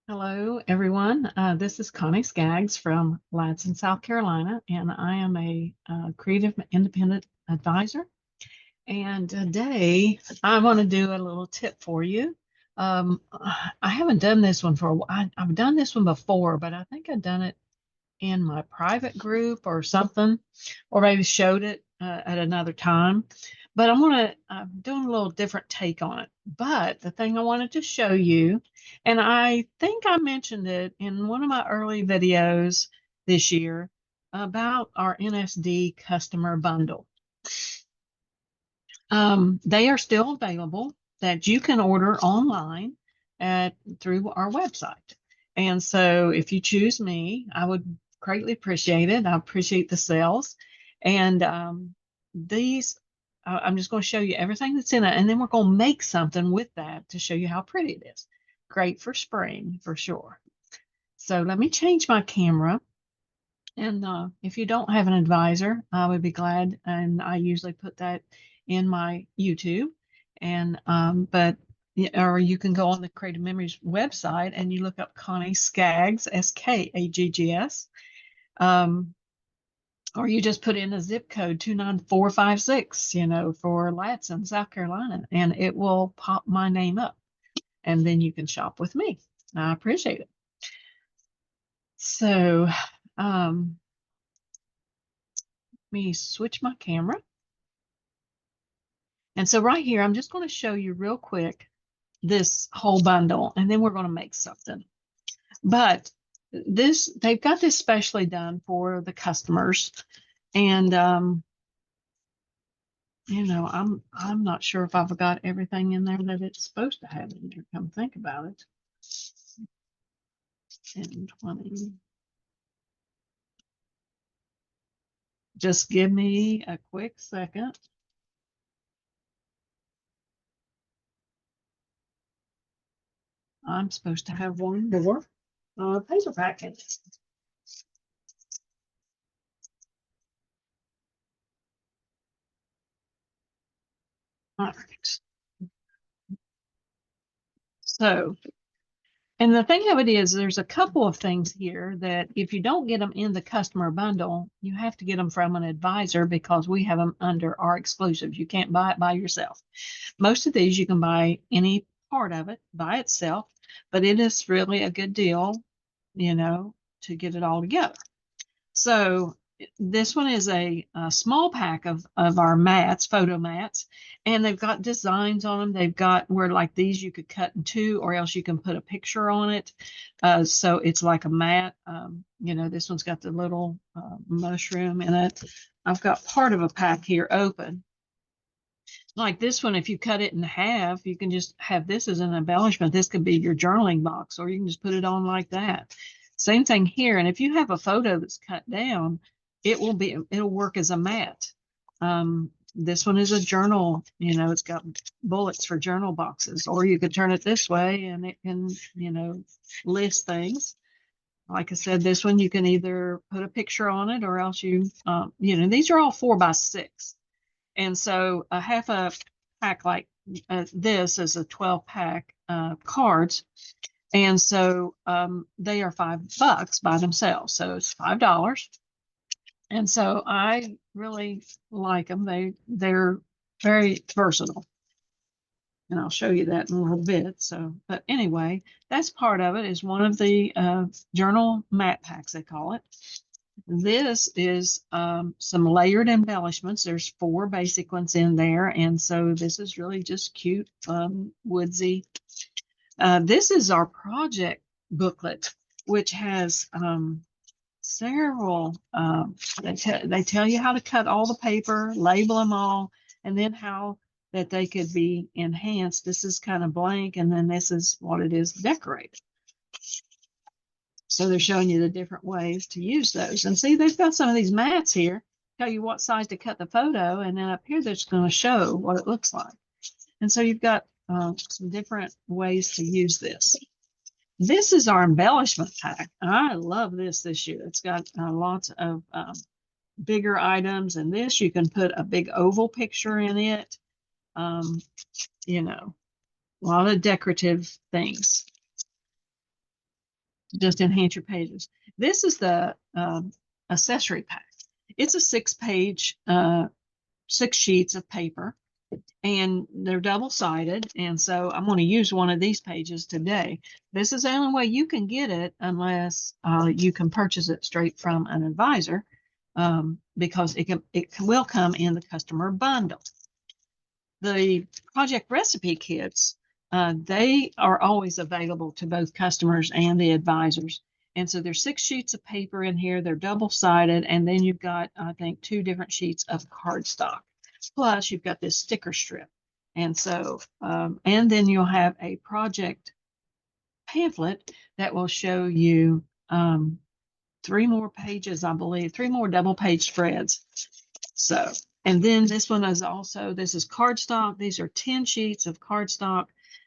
Hello, everyone. This is Connie Skaggs from Ladson, South Carolina, and I am a creative independent advisor. And today I want to do a little tip for you. I haven't done this one for a while. I've done this one before, but I think I've done it in my private group or something, or maybe showed it at another time. But I'm doing a little different take on it. But the thing I wanted to show you, and I think I mentioned it in one of my early videos this year about our NSD customer bundle. They are still available that you can order online through our website. And so if you choose me, I would greatly appreciate it. I appreciate the sales. And these, I'm just going to show you everything that's in it. And then we're going to make something with that to show you how pretty it is. Great for spring, for sure. So let me change my camera. And if you don't have an advisor, I would be glad. And I usually put that in my YouTube. And or you can go on the Creative Memories website and you look up Connie Skaggs, Skaggs. Um, or you just put in a zip code 29456, for Ladson, South Carolina, and it will pop my name up. And then you can shop with me. I appreciate it. So, let me switch my camera. And so right here, I'm just going to show you real quick this whole bundle, and then we're going to make something. But they've got this specially done for the customers. And, I'm not sure if I've got everything in there that it's supposed to have in there. Come think about it. 10, 20. Just give me a quick second. I'm supposed to have one more paper packet. All right. So, and the thing of it is, there's a couple of things here that if you don't get them in the customer bundle, you have to get them from an advisor because we have them under our exclusives. You can't buy it by yourself. Most of these you can buy any part of it by itself, but it is really a good deal, to get it all together. So this one is a small pack of our mats, photo mats, and they've got designs on them. They've got where like these you could cut in two, or else you can put a picture on it. So it's like a mat. This one's got the little mushroom in it. I've got part of a pack here open. Like this one, if you cut it in half, you can just have this as an embellishment. This could be your journaling box, or you can just put it on like that. Same thing here. And if you have a photo that's cut down, it'll work as a mat. This one is a journal, it's got bullets for journal boxes, or you could turn it this way and it can, list things. Like I said, this one you can either put a picture on it, or else these are all 4x6. And so a half a pack like this is a 12 pack cards. And so they are $5 by themselves. So it's $5. And so I really like them. They're very versatile. And I'll show you that in a little bit. So, but anyway, that's part of it, is one of the journal mat packs, they call it. This is some layered embellishments. There's 4 basic ones in there. And so this is really just cute, woodsy. This is our project booklet, which has several, they tell you how to cut all the paper, label them all, and then how that they could be enhanced. This is kind of blank, and then this is what it is decorated. So they're showing you the different ways to use those. And see, they've got some of these mats here, tell you what size to cut the photo, and then up here they're just going to show what it looks like. And so you've got some different ways to use this. This is our embellishment pack. I love this year. It's got lots of bigger items, and this you can put a big oval picture in it. A lot of decorative things. just enhance your pages. This is the accessory pack. It's a 6-page, 6 sheets of paper, and they're double-sided. And so I'm going to use one of these pages today. This is the only way you can get it unless you can purchase it straight from an advisor, because it will come in the customer bundle. The project recipe kits, they are always available to both customers and the advisors. And so there's 6 sheets of paper in here. They're double-sided, and then you've got, I think, 2 different sheets of cardstock. Plus, you've got this sticker strip. And so, and then you'll have a project pamphlet that will show you 3 more pages, I believe, 3 more double-page spreads. So, and then this one is also, this is cardstock. These are 10 sheets of cardstock.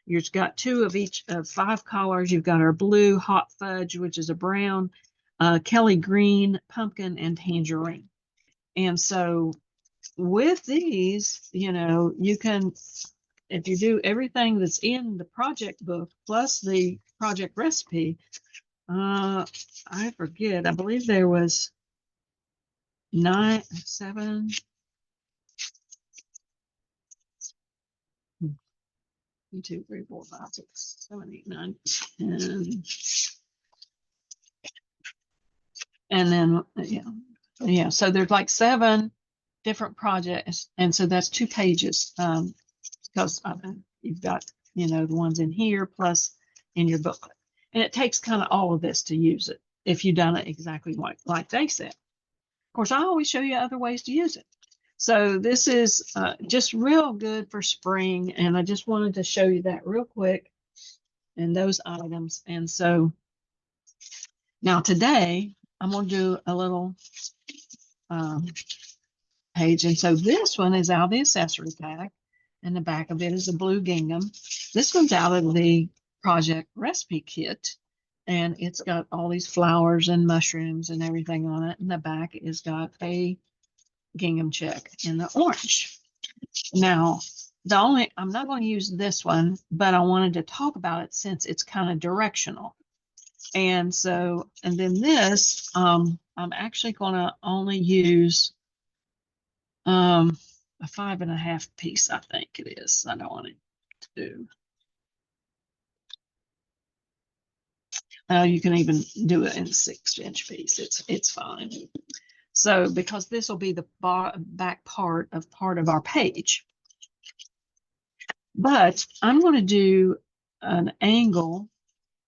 You've got 2 of each of 5 colors. You've got our blue hot fudge, which is a brown, Kelly green, pumpkin, and tangerine. And so with these, you can, if you do everything that's in the project book plus the project recipe, I forget, I believe there was 9, 7, 2, 3, 4, 5, 6, 7, 8, 9, 10. And then, yeah. So there's like 7 different projects. And so that's 2 pages, because you've got, the ones in here plus in your booklet. And it takes kind of all of this to use it if you've done it exactly like they said. Of course, I always show you other ways to use it. So this is just real good for spring. And I just wanted to show you that real quick and those items. And so now today I'm going to do a little page. And so this one is out of the accessory pack, and the back of it is a blue gingham. This one's out of the project recipe kit, and it's got all these flowers and mushrooms and everything on it. And the back is got a gingham check in the orange. Now, I'm not going to use this one, but I wanted to talk about it since it's kind of directional. And so, and then this, I'm actually going to only use a 5.5 piece, I think it is. I don't want to do. You can even do it in 6-inch piece. It's fine. So because this will be the back part of our page. But I'm going to do an angle,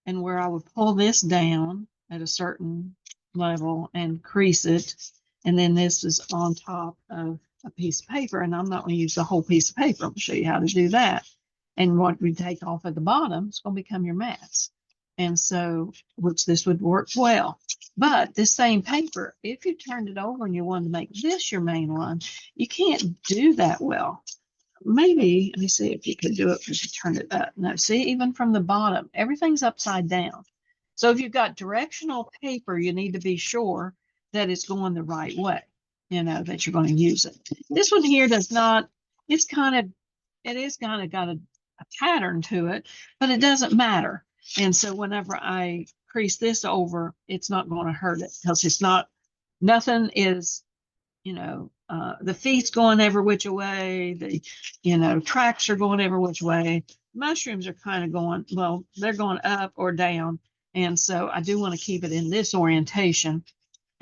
and where I would pull this down at a certain level and crease it. And then this is on top of a piece of paper, and I'm not going to use the whole piece of paper. I'm going to show you how to do that. And what we take off at the bottom is going to become your mats. And so, which this would work well. But this same paper, if you turned it over and you wanted to make this your main one, you can't do that well. Maybe, let me see if you could do it if you turn it up. No, see, even from the bottom, everything's upside down. So if you've got directional paper, you need to be sure that it's going the right way, that you're going to use it. This one here does not, it is kind of got a pattern to it, but it doesn't matter. And so whenever I crease this over, it's not going to hurt it, because it's not, nothing is, the feet's going every which way, the, tracks are going every which way. Mushrooms are kind of going, well, they're going up or down. And so I do want to keep it in this orientation.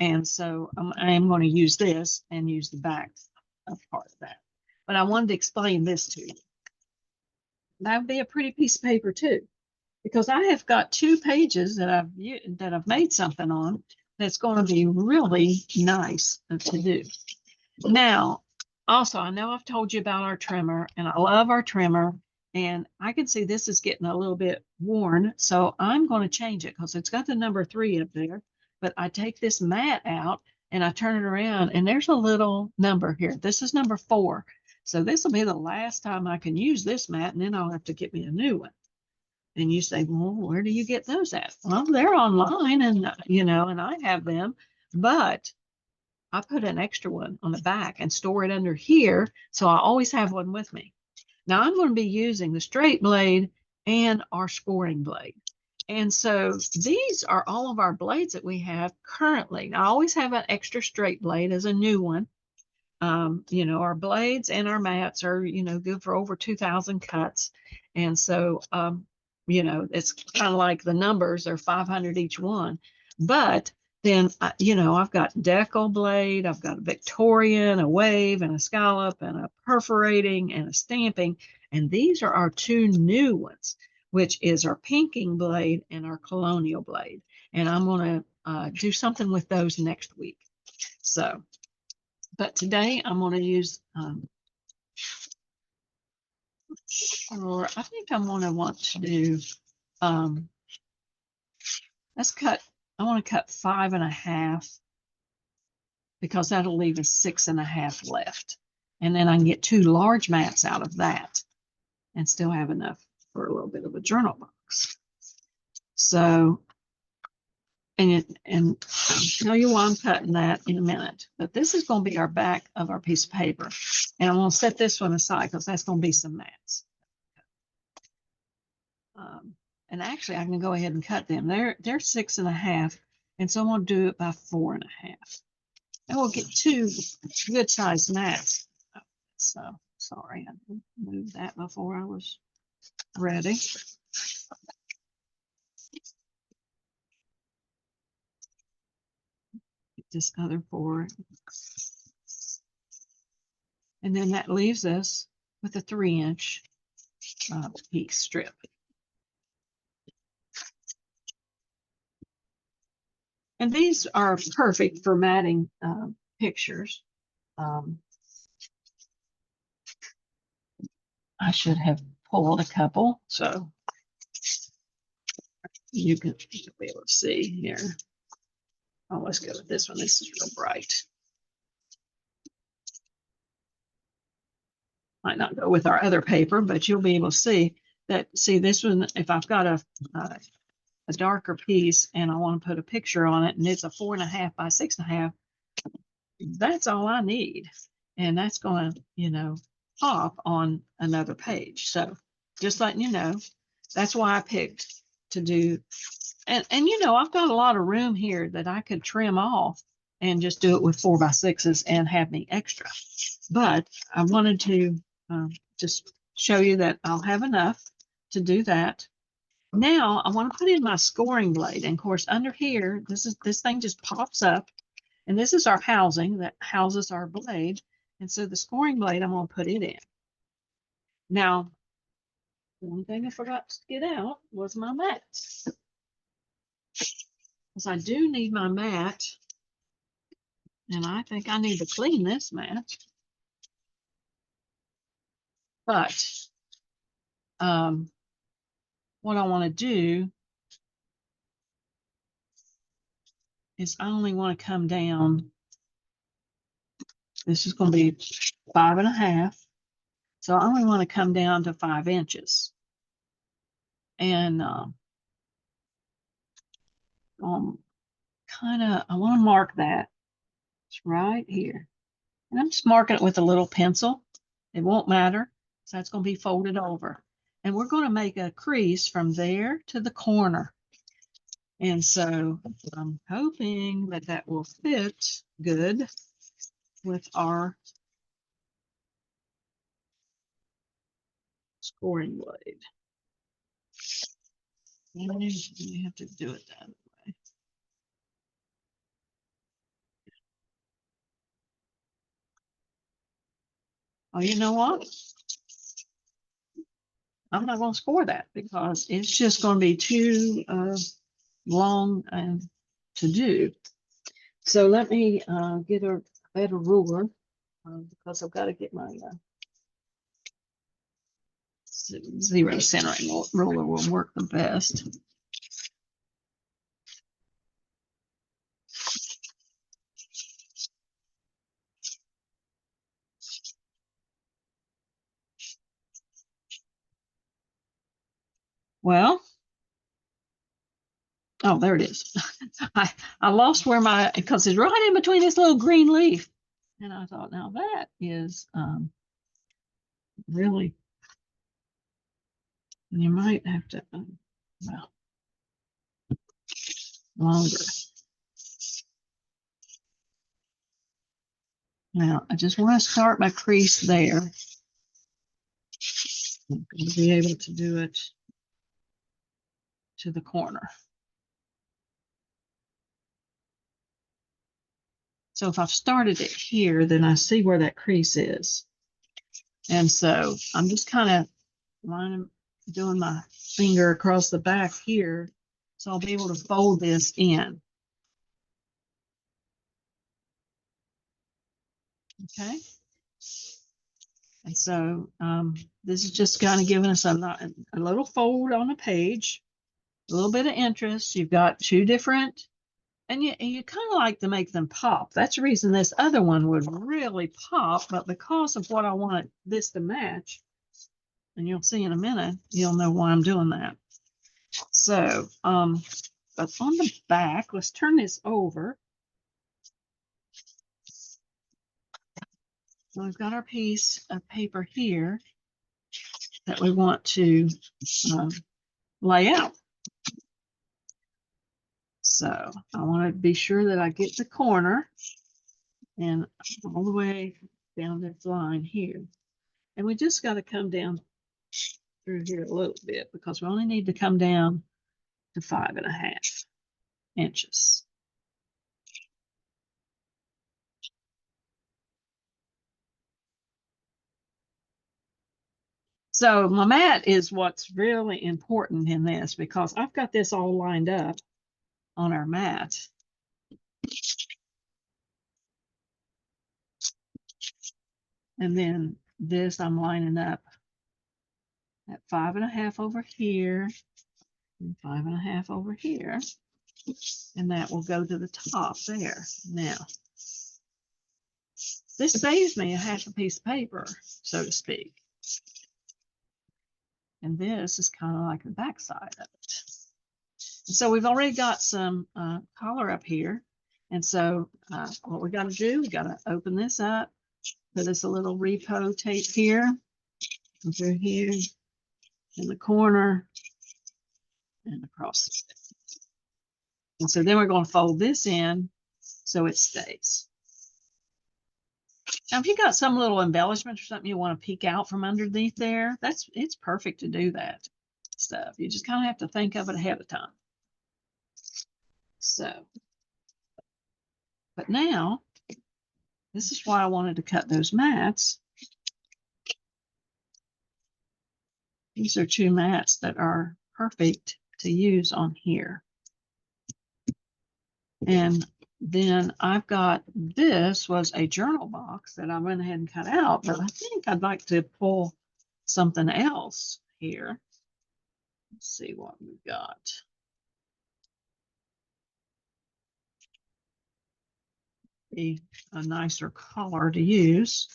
And so I am going to use this and use the back of part of that. But I wanted to explain this to you. That would be a pretty piece of paper too, because I have got 2 pages that I've made something on that's going to be really nice to do. Now, also, I know I've told you about our trimmer, and I love our trimmer, and I can see this is getting a little bit worn, so I'm going to change it because it's got the number 3 up there. But I take this mat out and I turn it around, and there's a little number here. This is number 4. So this will be the last time I can use this mat, and then I'll have to get me a new one. And you say, well, where do you get those at? Well, they're online, and and I have them, but I put an extra one on the back and store it under here, so I always have one with me. Now I'm going to be using the straight blade and our scoring blade. And so these are all of our blades that we have currently. I always have an extra straight blade as a new one. Our blades and our mats are, good for over 2,000 cuts. And so, it's kind of like the numbers are 500 each one. But then, I've got decal blade, I've got a Victorian, a wave, and a scallop, and a perforating, and a stamping. And these are our two new ones, which is our pinking blade and our colonial blade. And I'm going to do something with those next week. So, but today I'm going to use, or I think I'm going to want to do, um, I want to cut 5.5 because that'll leave us 6.5 left. And then I can get two large mats out of that and still have enough for a little bit of a journal box. So, and I'll tell you why I'm cutting that in a minute. But this is going to be our back of our piece of paper. And I'm going to set this one aside because that's going to be some mats. And actually, I can go ahead and cut them. They're 6.5. And so I'm going to do it by 4.5. And we'll get two good sized mats. So sorry, I moved that before I was ready. Get this other board. And then that leaves us with a 3-inch piece strip. And these are perfect for matting pictures. I should have pulled a couple, so you'll be able to see here. Oh, let's go with this one. This is real bright. Might not go with our other paper, but you'll be able to see that. See this one, if I've got a darker piece and I want to put a picture on it and it's a 4.5 by 6.5, that's all I need. And that's going to, pop on another page. So just letting you know, that's why I picked to do. And I've got a lot of room here that I could trim off and just do it with 4x6s and have me extra. But I wanted to just show you that I'll have enough to do that. Now I want to put in my scoring blade. And of course, under here, this thing just pops up. And this is our housing that houses our blade. And so the scoring blade, I'm going to put it in. Now, one thing I forgot to get out was my mat. Because I do need my mat. And I think I need to clean this mat. But what I want to do is I only want to come down. This is going to be 5.5. So I only want to come down to 5 inches. And I want to mark that. It's right here. And I'm just marking it with a little pencil. It won't matter. So that's going to be folded over. And we're going to make a crease from there to the corner. And so I'm hoping that that will fit good with our scoring blade. You have to do it that way. Oh, you know what? I'm not going to score that because it's just going to be too long to do. So let me get a better ruler because I've got to get my zero centering ruler will work the best. Well, oh, there it is. I lost where because it's right in between this little green leaf. And I thought, now that is really, you might have to, well, longer. Now, I just want to start my crease there. I'm going to be able to do it to the corner. So if I've started it here, then I see where that crease is. And so I'm just kind of doing my finger across the back here. So I'll be able to fold this in. Okay. And so this is just kind of giving us a little fold on the page, a little bit of interest. You've got two different, and you kind of like to make them pop. That's the reason this other one would really pop, but because of what I wanted this to match, and you'll see in a minute, you'll know why I'm doing that. So, but on the back, let's turn this over. So we've got our piece of paper here that we want to lay out. So I want to be sure that I get the corner and all the way down this line here. And we just got to come down through here a little bit because we only need to come down to 5.5 inches. So my mat is what's really important in this because I've got this all lined up on our mat. And then this I'm lining up at 5.5 over here and 5.5 over here. And that will go to the top there. Now, this saves me a half a piece of paper, so to speak. And this is kind of like the back side of it. And so we've already got some collar up here. And so what we got to do, we got to open this up, put us a little repo tape here, through here, in the corner, and across. And so then we're going to fold this in so it stays. Now, if you got some little embellishment or something you want to peek out from underneath there, it's perfect to do that stuff. You just kind of have to think of it ahead of time. So, but now, this is why I wanted to cut those mats. These are two mats that are perfect to use on here. And then I've got, this was a journal box that I went ahead and cut out, but I think I'd like to pull something else here. Let's see what we've got. A nicer color to use.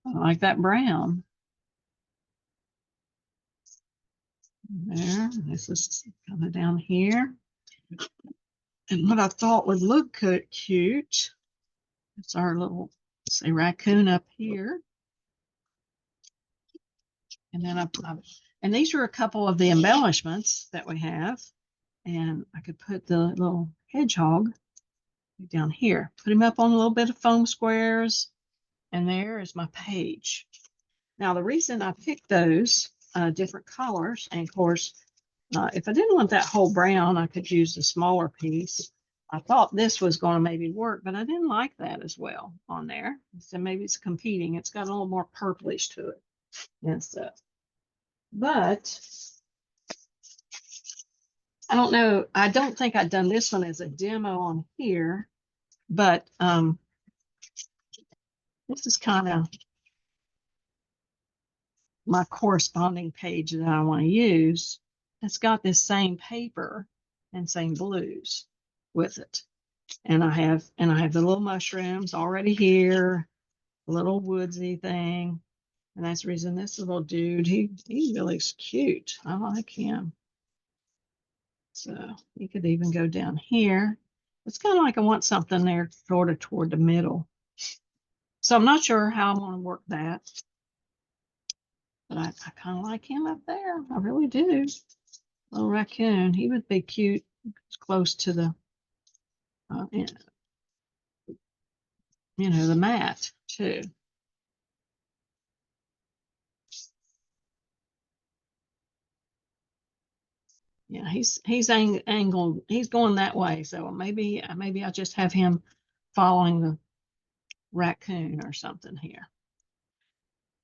I like that brown. There, this is kind of down here. And what I thought would look cute, it's our little, say, raccoon up here. And then and these are a couple of the embellishments that we have. And I could put the little hedgehog down here, put him up on a little bit of foam squares. And there is my page. Now, the reason I picked those different colors, and of course, if I didn't want that whole brown, I could use the smaller piece. I thought this was going to maybe work, but I didn't like that as well on there. So maybe it's competing. It's got a little more purplish to it and stuff. But I don't know. I don't think I'd done this one as a demo on here, but this is kind of my corresponding page that I want to use. It's got this same paper and same blues with it. And I have the little mushrooms already here, a little woodsy thing. And that's the reason this little dude, he really is cute. I like him. So he could even go down here. It's kind of like I want something there sort of toward the middle. So I'm not sure how I'm going to work that. But I kind of like him up there. I really do. Little raccoon. He would be cute close to the, uh, the mat too. Yeah, he's angled. He's going that way. So maybe I'll just have him following the raccoon or something here.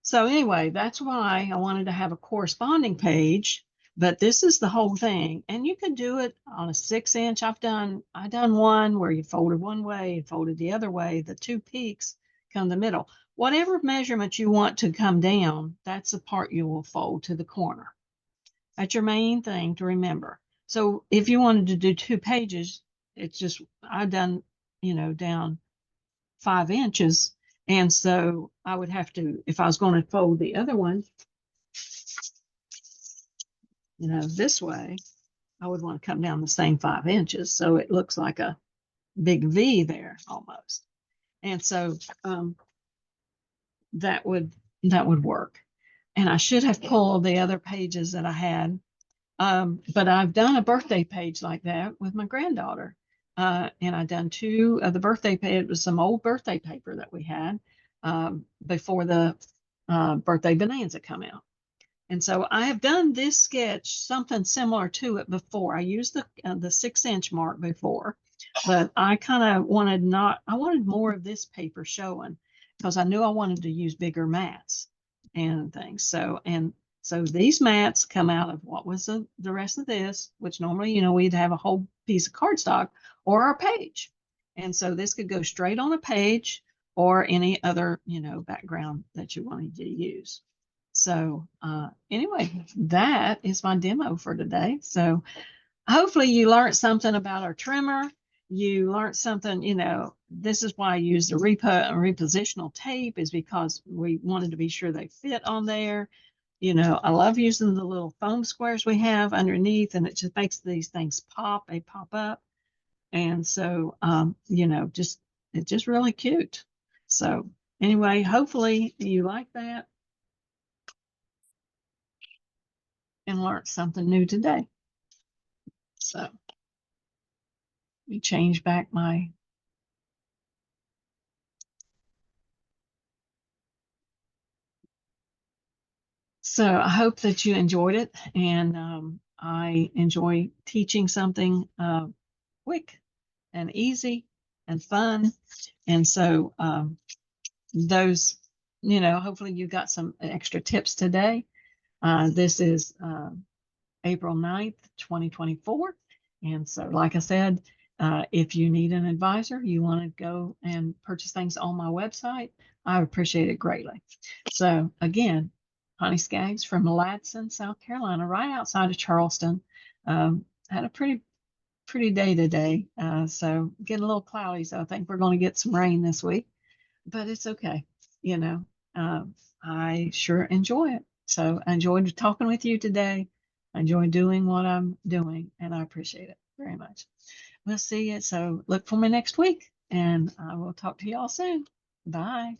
So anyway, that's why I wanted to have a corresponding page, but this is the whole thing. And you can do it on a 6-inch. I done one where you folded one way and folded the other way. The two peaks come in the middle. Whatever measurement you want to come down, that's the part you will fold to the corner. That's your main thing to remember. So if you wanted to do 2 pages, it's just I done, down 5 inches. And so I would have to, if I was going to fold the other one, this way, I would want to come down the same 5 inches. So it looks like a big V there almost. And so that would work. And I should have pulled the other pages that I had. But I've done a birthday page like that with my granddaughter. And I done 2 of the birthday page. It was some old birthday paper that we had before the birthday bonanza come out. And so I have done this sketch, something similar to it before. I used the 6-inch mark before, but I kind of I wanted more of this paper showing because I knew I wanted to use bigger mats and things. So these mats come out of what was the rest of this, which normally, we'd have a whole piece of cardstock or our page. And so this could go straight on a page or any other, background that you wanted to use. So anyway, that is my demo for today. So hopefully you learned something about our trimmer. You learned something, this is why I use the repositional tape is because we wanted to be sure they fit on there. I love using the little foam squares we have underneath, and it just makes these things pop. They pop up. And so, it's just really cute. So anyway, hopefully you like that and learned something new today. So let me change back my. So I hope that you enjoyed it, and I enjoy teaching something quick and easy and fun. And so those, hopefully you got some extra tips today. This is April 9th, 2024. And so, like I said, if you need an advisor, you want to go and purchase things on my website, I appreciate it greatly. So again, Connie Skaggs from Ladson, South Carolina, right outside of Charleston. Had a pretty day today. So getting a little cloudy. So I think we're going to get some rain this week, but it's okay. I sure enjoy it. So I enjoyed talking with you today. I enjoy doing what I'm doing, and I appreciate it very much. We'll see you. So look for me next week, and I will talk to you all soon. Bye.